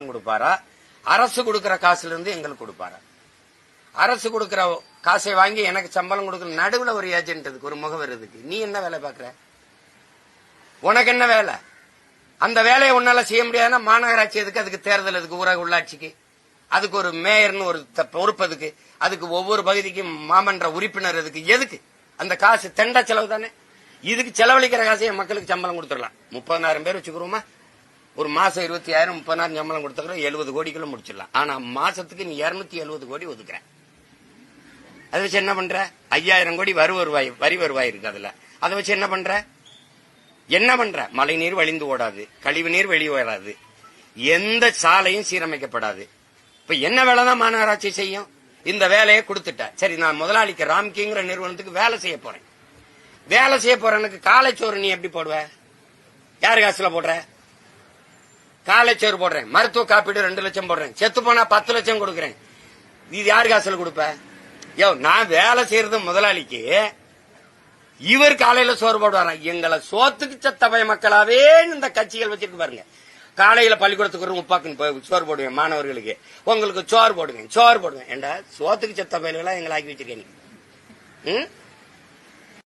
கொடுப்பாரா, அரசு கொடுக்கிற காசுல இருந்து எங்களுக்கு கொடுப்பாரா? அரசு கொடுக்கிற காசை வாங்கி எனக்கு சம்பளம் கொடுக்கிற நடுவுல ஒரு ஏஜென்ட் இருக்கு, ஒரு முகவர் இருக்கு. நீ என்ன வேலை பாக்குற? உனக்கு என்ன வேலை? அந்த வேலையை உன்னால செய்ய முடியாதுன்னா மாநகராட்சி எதுக்கு? அதுக்கு தேர்தல் எதுக்கு? ஊரக உள்ளாட்சிக்கு அதுக்கு ஒரு மேயர்னு ஒரு பொறுப்பு எதுக்கு? அதுக்கு ஒவ்வொரு பகுதிக்கும் மாமன்ற உறுப்பினர் எதுக்கு? எதுக்கு? அந்த காசு தெண்ட செலவு தானே. இதுக்கு செலவழிக்கிற காசை மக்களுக்கு சம்பளம் கொடுத்துடலாம். 30,000 பேர் வச்சுக்கிறோமா, ஒரு மாசம் 20,000 30,000 சம்பளம் கொடுத்துக்கிறோம், 70 கோடிக்குள்ள முடிச்சிடலாம். ஆனா மாசத்துக்கு நீ 270 கோடி ஒதுக்குற. அதை வச்சு என்ன பண்ற? 5,000 கோடி வரி வருவாய் இருக்கு. அதுல அதை வச்சு என்ன பண்ற? மழை நீர் வழிந்து ஓடாது, கழிவு நீர் வெளியே வராது, எந்த சாலையும் சீரமைக்கப்படாது. இப்ப என்ன வேலைதான் மாநகராட்சி செய்யும்? இந்த வேலையை கொடுத்துட்ட. சரி, நான் முதலாளிக்கு ராம்கிங்கிற நிறுவனத்துக்கு வேலை செய்ய போறேன். வேலை செய்ய போறேனுக்கு காலைச்சோறு நீ எப்படி போடுவ? யாரு காசுல போடுற? காலைச்சோறு போடுறேன், மருத்துவ காப்பீடு 2 லட்சம் போடுறேன், செத்து போனா 10 லட்சம் கொடுக்குறேன். இது யாரு காசுல கொடுப்ப? நான் வேலை செய்யறது முதலாளிக்கு, இவர் காலையில சோறு போடுவாராம். எங்களை சோத்துக்கு சத்தபய மக்களாவே இந்த கட்சிகள் வச்சிருக்கு பாருங்க. காலையில பள்ளிக்கூடத்துக்கு ஒரு முப்பாக்குன்னு சோறு போடுவேன் மாணவர்களுக்கு, உங்களுக்கு சோறு போடுவேன் ஏண்டா சோத்துக்கு சத்த பயல்களா எங்களை ஆக்கி வச்சிருக்கேன்.